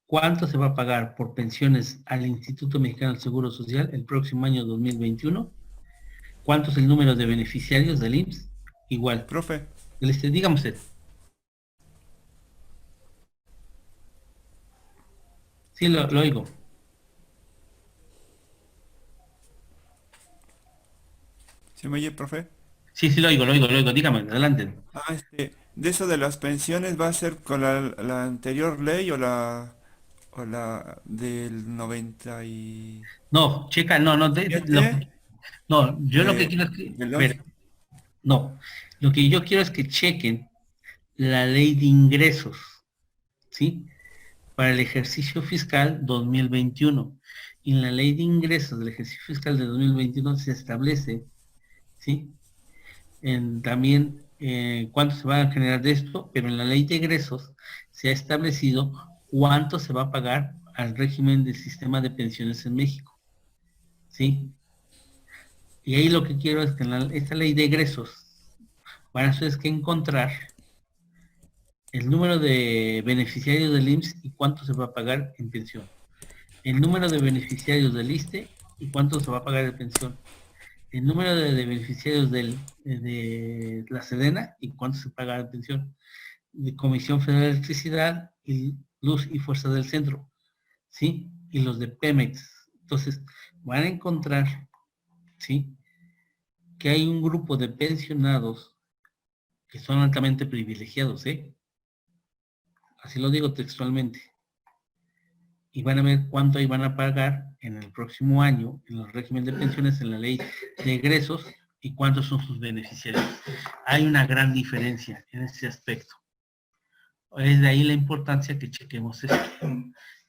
¿cuánto se va a pagar por pensiones al Instituto Mexicano del Seguro Social el próximo año 2021? ¿Cuánto es el número de beneficiarios del IMSS? Igual. Profe, Dígame usted. Sí, lo oigo. ¿se me oye, profe? Sí, lo oigo. Dígame, adelante. De eso de las pensiones, ¿va a ser con la anterior ley o la del 90 y No, checa, no, siete no, yo lo que de, quiero es que, del 11? espera, no, lo que yo quiero es que chequen la ley de ingresos, ¿sí? Para el ejercicio fiscal 2021. Y en la ley de ingresos del ejercicio fiscal de 2021 se establece, ¿sí? También cuánto se va a generar de esto, pero en la ley de egresos se ha establecido cuánto se va a pagar al régimen del sistema de pensiones en México, ¿sí? Y ahí lo que quiero es que en esta ley de egresos van a ustedes que encontrar el número de beneficiarios del IMSS y cuánto se va a pagar en pensión, el número de beneficiarios del ISSSTE y cuánto se va a pagar en pensión, el número de beneficiarios de la Sedena y cuánto se paga de pensión, de Comisión Federal de Electricidad y Luz y Fuerza del Centro, ¿sí? Y los de Pemex. Entonces, van a encontrar, ¿sí? Que hay un grupo de pensionados que son altamente privilegiados, ¿eh? Así lo digo textualmente. Y van a ver cuánto ahí van a pagar en el próximo año en el régimen de pensiones, en la ley de egresos y cuántos son sus beneficiarios. Hay una gran diferencia en este aspecto. Es de ahí la importancia que chequemos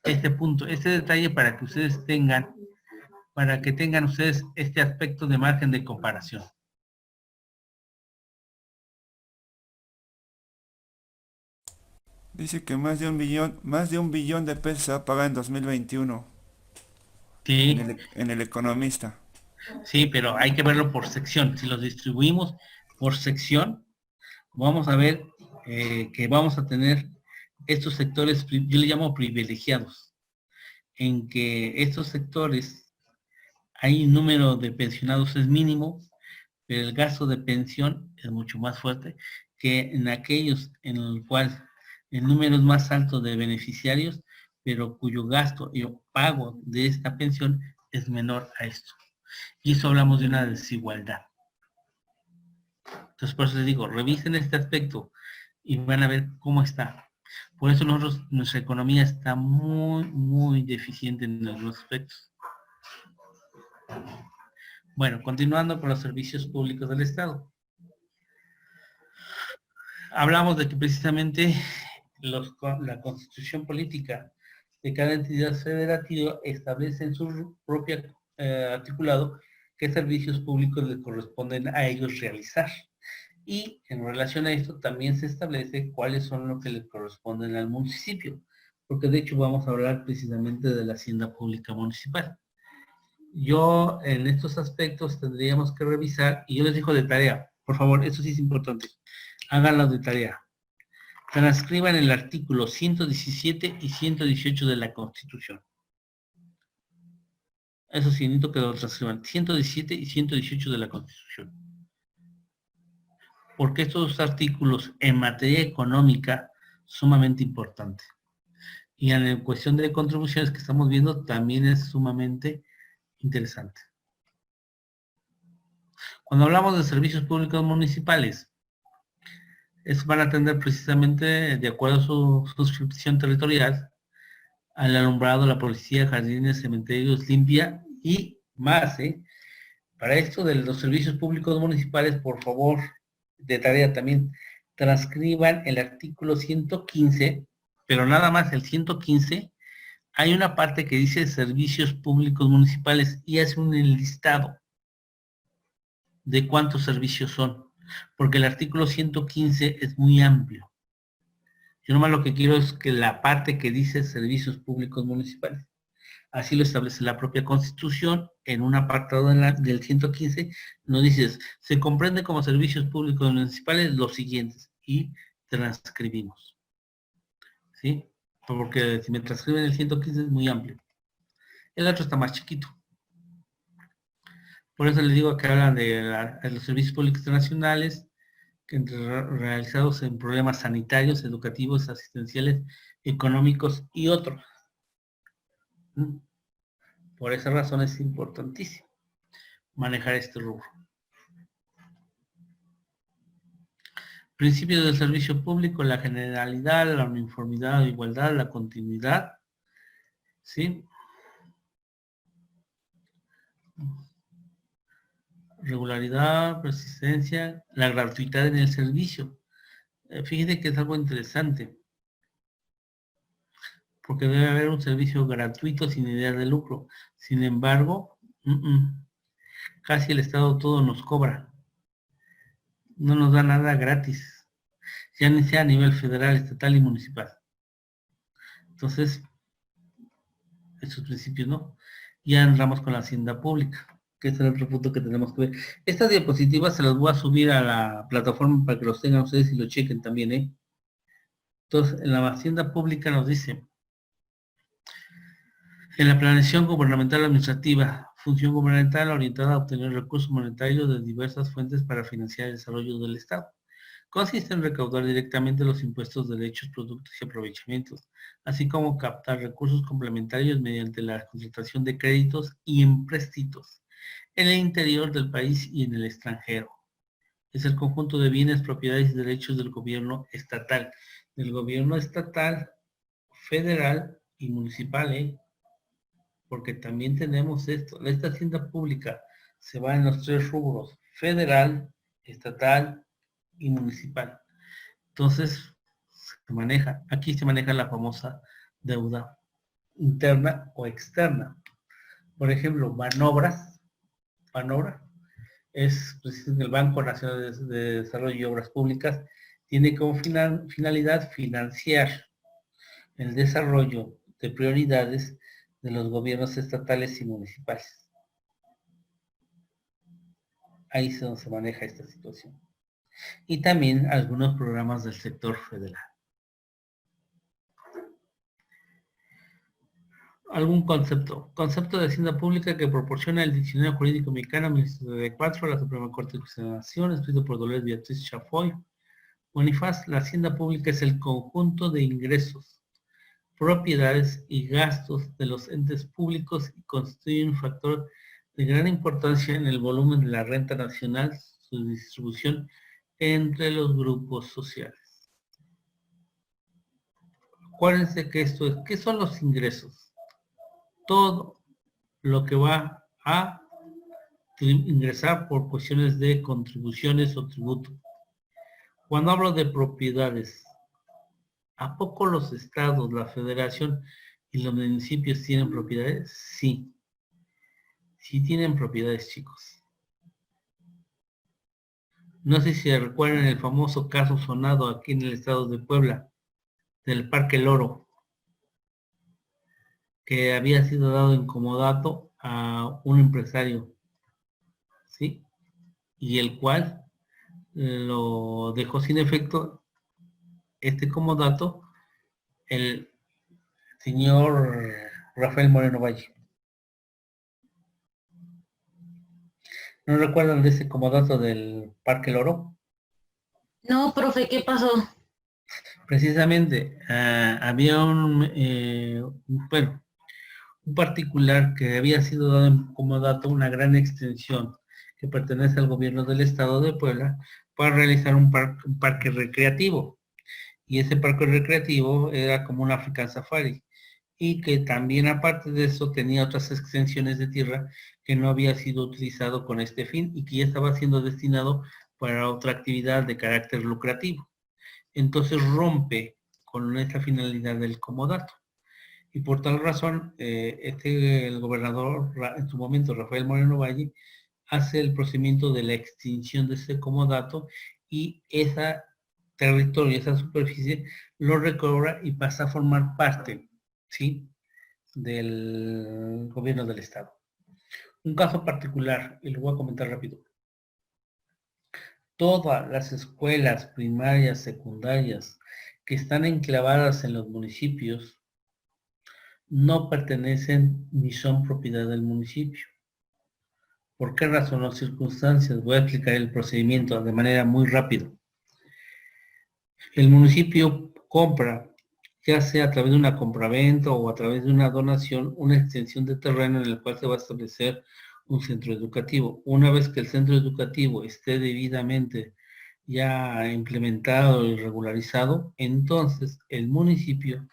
este punto, este detalle para que ustedes tengan, ustedes este aspecto de margen de comparación. Dice que más de un billón de pesos se va a pagar en 2021 Sí, en el Economista. sí, pero hay que verlo por sección. Si los distribuimos por sección, vamos a ver que vamos a tener estos sectores, yo le llamo privilegiados, en que estos sectores hay un número de pensionados es mínimo, pero el gasto de pensión es mucho más fuerte que en aquellos en el cual el número es más alto de beneficiarios, pero cuyo gasto y pago de esta pensión es menor a esto. Y eso hablamos de una desigualdad. Entonces, por eso les digo, revisen este aspecto y van a ver cómo está. Por eso nuestra economía está muy, muy deficiente en algunos aspectos. Bueno, continuando con los servicios públicos del Estado. Hablamos de que precisamente la constitución política de cada entidad federativa establece en su propio articulado qué servicios públicos le corresponden a ellos realizar. Y en relación a esto también se establece cuáles son los que le corresponden al municipio, porque de hecho vamos a hablar precisamente de la hacienda pública municipal. Yo en estos aspectos tendríamos que revisar, y yo les dejo de tarea, por favor, eso sí es importante, háganlo de tarea. Transcriban el artículo 117 y 118 de la Constitución. Eso sí, necesito que lo transcriban, 117 y 118 de la Constitución. Porque estos artículos en materia económica sumamente importantes. Y en cuestión de contribuciones que estamos viendo también es sumamente interesante. Cuando hablamos de servicios públicos municipales, estos van a atender precisamente de acuerdo a su suscripción territorial al alumbrado, la policía, jardines, cementerios, limpia Y más, para esto de los servicios públicos municipales, por favor, de tarea también, transcriban el artículo 115, pero nada más el 115, hay una parte que dice servicios públicos municipales y hace un enlistado de cuántos servicios son, porque el artículo 115 es muy amplio. Yo nomás lo que quiero es que la parte que dice servicios públicos municipales, así lo establece la propia Constitución, en un apartado del 115, nos dice, se comprende como servicios públicos municipales los siguientes, y transcribimos. ¿Sí? Porque si me transcriben el 115 es muy amplio. El otro está más chiquito. Por eso les digo que hablan de los servicios públicos internacionales realizados en problemas sanitarios, educativos, asistenciales, económicos y otros. Por esa razón es importantísimo manejar este rubro. Principios del servicio público: la generalidad, la uniformidad, la igualdad, la continuidad. ¿Sí? Regularidad, persistencia, la gratuidad en el servicio. Fíjense que es algo interesante, porque debe haber un servicio gratuito sin idea de lucro. Sin embargo, casi el Estado todo nos cobra. No nos da nada gratis, ya ni sea a nivel federal, estatal y municipal. Entonces, esos principios no. Ya entramos con la hacienda pública, que es el otro punto que tenemos que ver. Estas diapositivas se las voy a subir a la plataforma para que los tengan ustedes y lo chequen también, Entonces, en la hacienda pública nos dice, en la planeación gubernamental administrativa, función gubernamental orientada a obtener recursos monetarios de diversas fuentes para financiar el desarrollo del Estado. Consiste en recaudar directamente los impuestos, derechos, productos y aprovechamientos, así como captar recursos complementarios mediante la contratación de créditos y empréstitos en el interior del país y en el extranjero. Es el conjunto de bienes, propiedades y derechos del gobierno estatal, federal y municipal, porque también tenemos esto. Esta hacienda pública se va en los tres rubros: federal, estatal y municipal. Entonces, aquí se maneja la famosa deuda interna o externa. Por ejemplo, Banobra es precisamente el Banco Nacional de Desarrollo y Obras Públicas, tiene como finalidad financiar el desarrollo de prioridades de los gobiernos estatales y municipales. Ahí es donde se maneja esta situación. Y también algunos programas del sector federal. ¿Algún concepto? Concepto de hacienda pública que proporciona el Diccionario Jurídico Mexicano 1994, la Suprema Corte de la Nación, escrito por Dolores Beatriz Chafoy. Bonifaz: la hacienda pública es el conjunto de ingresos, propiedades y gastos de los entes públicos y constituye un factor de gran importancia en el volumen de la renta nacional, su distribución entre los grupos sociales. Acuérdense que esto es, ¿qué son los ingresos? Todo lo que va a ingresar por cuestiones de contribuciones o tributo. Cuando hablo de propiedades, ¿a poco los estados, la federación y los municipios tienen propiedades? Sí. Sí tienen propiedades, chicos. No sé si recuerdan el famoso caso sonado aquí en el estado de Puebla, del Parque Loro, que había sido dado en comodato a un empresario, ¿sí? Y el cual lo dejó sin efecto este comodato el señor Rafael Moreno Valle. ¿No recuerdan de ese comodato del Parque Loro? No, profe, ¿qué pasó? Precisamente, había un particular que había sido dado en comodato una gran extensión que pertenece al gobierno del estado de Puebla para realizar un parque recreativo. Y ese parque recreativo era como un African Safari. y que también aparte de eso tenía otras extensiones de tierra que no había sido utilizado con este fin y que ya estaba siendo destinado para otra actividad de carácter lucrativo. Entonces rompe con esta finalidad del comodato. Y por tal razón, el gobernador, en su momento, Rafael Moreno Valle, hace el procedimiento de la extinción de ese comodato y ese territorio, esa superficie, lo recobra y pasa a formar parte, ¿sí?, del gobierno del Estado. Un caso particular, y lo voy a comentar rápido. Todas las escuelas primarias, secundarias, que están enclavadas en los municipios, no pertenecen ni son propiedad del municipio. ¿Por qué razón o circunstancias? Voy a explicar el procedimiento de manera muy rápida. El municipio compra, ya sea a través de una compraventa o a través de una donación, una extensión de terreno en el cual se va a establecer un centro educativo. Una vez que el centro educativo esté debidamente ya implementado y regularizado, entonces el municipio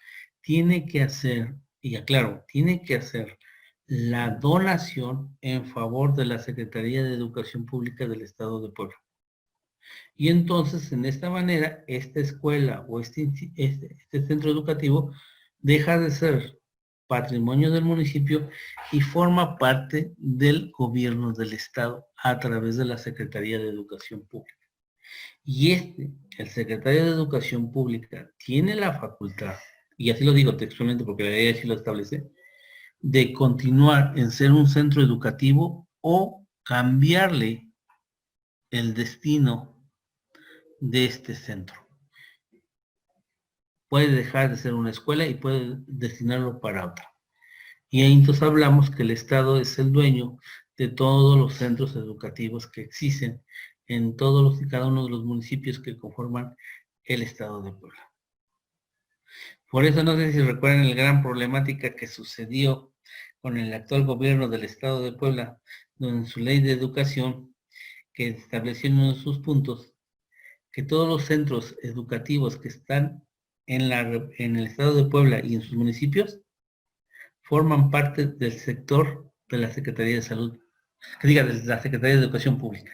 tiene que hacer, y aclaro, tiene que hacer la donación en favor de la Secretaría de Educación Pública del Estado de Puebla. Y entonces, en esta manera, esta escuela o este centro educativo deja de ser patrimonio del municipio y forma parte del gobierno del Estado a través de la Secretaría de Educación Pública. Y el secretario de Educación Pública, tiene la facultad, y así lo digo textualmente porque la ley así lo establece, de continuar en ser un centro educativo o cambiarle el destino de este centro. Puede dejar de ser una escuela y puede destinarlo para otra. Y ahí entonces hablamos que el Estado es el dueño de todos los centros educativos que existen en todos y cada uno de los municipios que conforman el Estado de Puebla. Por eso no sé si recuerdan la gran problemática que sucedió con el actual gobierno del Estado de Puebla, donde en su ley de educación, que estableció en uno de sus puntos, que todos los centros educativos que están en el Estado de Puebla y en sus municipios forman parte del sector de la Secretaría de Salud, que diga, de la Secretaría de Educación Pública.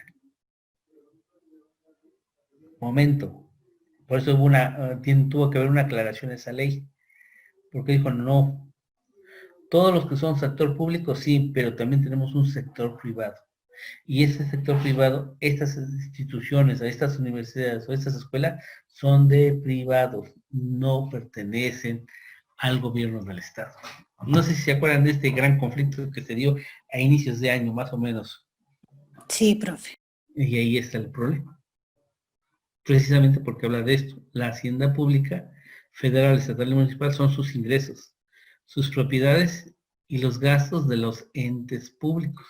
Momento. Por eso tuvo que haber una aclaración a esa ley, porque dijo, no, todos los que son sector público sí, pero también tenemos un sector privado. Y ese sector privado, estas instituciones, estas universidades o estas escuelas son de privados, no pertenecen al gobierno del Estado. No sé si se acuerdan de este gran conflicto que se dio a inicios de año, más o menos. Sí, profe. Y ahí está el problema. Precisamente porque habla de esto. La hacienda pública, federal, estatal y municipal son sus ingresos, sus propiedades y los gastos de los entes públicos.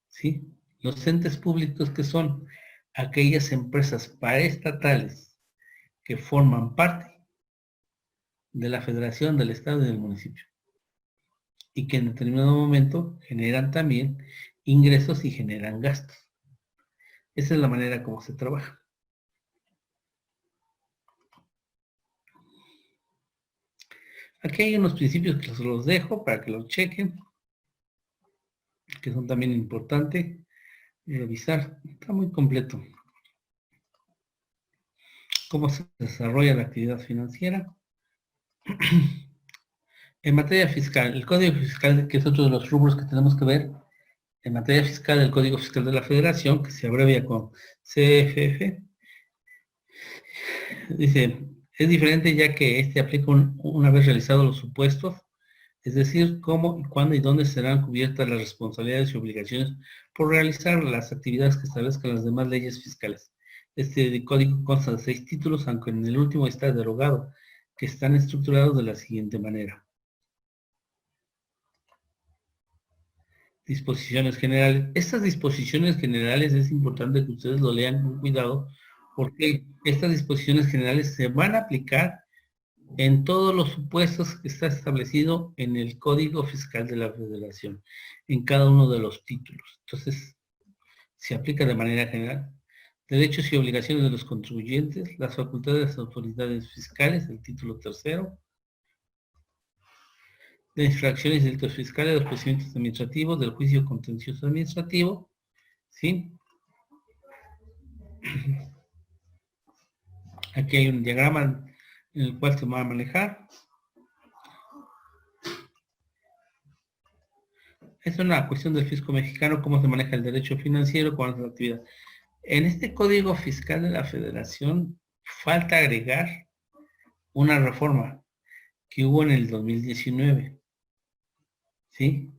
¿Sí? Los entes públicos que son aquellas empresas paraestatales que forman parte de la federación, del estado y del municipio. Y que en determinado momento generan también ingresos y generan gastos. Esa es la manera como se trabaja. Aquí hay unos principios que los dejo para que los chequen, que son también importantes revisar. Está muy completo. Cómo se desarrolla la actividad financiera. En materia fiscal, el Código Fiscal, que es otro de los rubros que tenemos que ver, en materia fiscal, el Código Fiscal de la Federación, que se abrevia con CFF, dice, es diferente ya que este aplica una vez realizados los supuestos, es decir, cómo, cuándo y dónde serán cubiertas las responsabilidades y obligaciones por realizar las actividades que establezcan las demás leyes fiscales. Este código consta de 6 títulos, aunque en el último está derogado, que están estructurados de la siguiente manera. Disposiciones generales. Estas disposiciones generales es importante que ustedes lo lean con cuidado, porque estas disposiciones generales se van a aplicar en todos los supuestos que está establecido en el Código Fiscal de la Federación, en cada uno de los títulos. Entonces, se aplica de manera general. Derechos y obligaciones de los contribuyentes, las facultades de las autoridades fiscales, el título 3. de infracciones y delitos fiscales, de los procedimientos administrativos, del juicio contencioso administrativo, ¿sí? Aquí hay un diagrama en el cual se va a manejar. Es una cuestión del fisco mexicano, cómo se maneja el derecho financiero, cuál es la actividad. En este Código Fiscal de la Federación falta agregar una reforma que hubo en el 2019, ¿sí?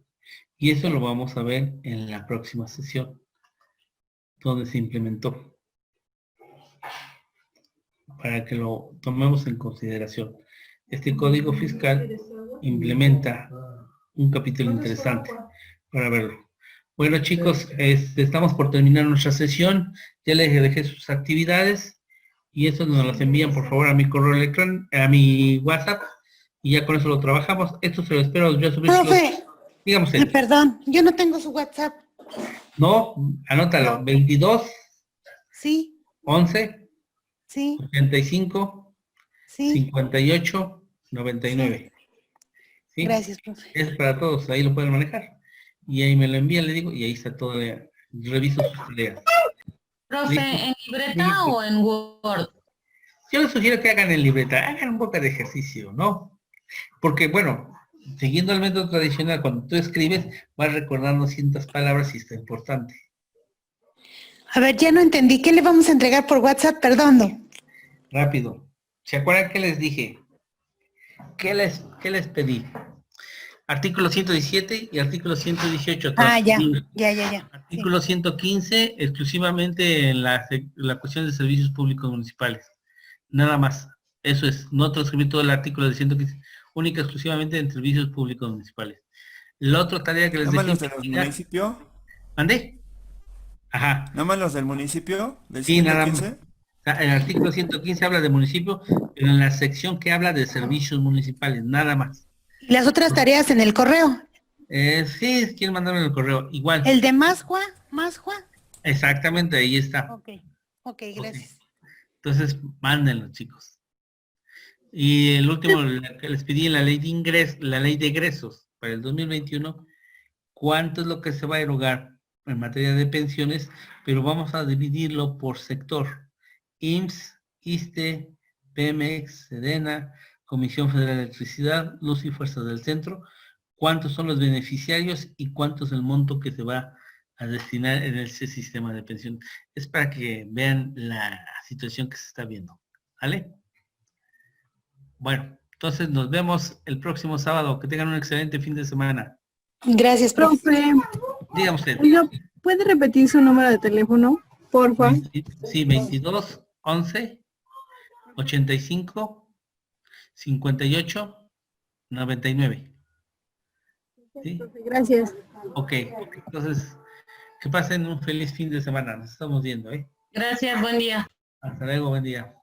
Y eso lo vamos a ver en la próxima sesión, donde se implementó, para que lo tomemos en consideración. Este Código Fiscal implementa un capítulo interesante para verlo. Bueno, chicos, estamos por terminar nuestra sesión. Ya les dejé sus actividades y eso nos las envían por favor a mi correo electrónico, a mi WhatsApp, y ya con eso lo trabajamos. Esto se lo espero yo subir. Profe, Dígame usted. perdón, yo no tengo su WhatsApp. No, anótalo. No. 22 Sí, 11 sí, 85 sí. 58 99. ¿Sí? Gracias, profe. Es para todos, ahí lo pueden manejar. Y ahí me lo envían, le digo, y ahí está todo. Reviso sus tareas. Profe, ¿en libreta o en Word? Yo les sugiero que hagan en libreta, hagan un poco de ejercicio, ¿no? Porque, bueno, siguiendo el método tradicional, cuando tú escribes, vas recordando ciertas palabras y está importante. A ver, ya no entendí. ¿Qué le vamos a entregar por WhatsApp? Perdón. Rápido. ¿Se acuerdan qué les dije? ¿Qué les pedí? Artículo 117 y artículo 118. Ah, ya. Artículo 115, exclusivamente en la cuestión de servicios públicos municipales. Nada más. Eso es. No transcribir todo el artículo de 115. Única exclusivamente en servicios públicos municipales. La otra tarea que les ¿Nada más dejé... los del municipio? ¿Mandé? Ajá. ¿Nada más los del municipio? ¿Del Sí, nada más. 115? El artículo 115 habla de municipio, pero en la sección que habla de servicios municipales, nada más. Las otras tareas en el correo. Sí, si quieren mandarme en el correo, igual. El de Masjua. Exactamente, ahí está. Ok, gracias. Entonces, mándenlo, chicos. Y el último que les pedí en la ley de egresos para el 2021, ¿cuánto es lo que se va a erogar en materia de pensiones? Pero vamos a dividirlo por sector. IMSS, ISSSTE, Pemex, Sedena, Comisión Federal de Electricidad, Luz y Fuerzas del Centro. ¿Cuántos son los beneficiarios y cuánto es el monto que se va a destinar en ese sistema de pensión? Es para que vean la situación que se está viendo. ¿Vale? Bueno, entonces nos vemos el próximo sábado. Que tengan un excelente fin de semana. Gracias, profe. Profe, Dígame usted. oiga, ¿puede repetir su número de teléfono, porfa? Sí, 22 11 85 58 99. ¿Sí? Gracias. Ok, entonces que pasen un feliz fin de semana. Nos estamos viendo, ¿eh? Gracias, buen día. Hasta luego, buen día.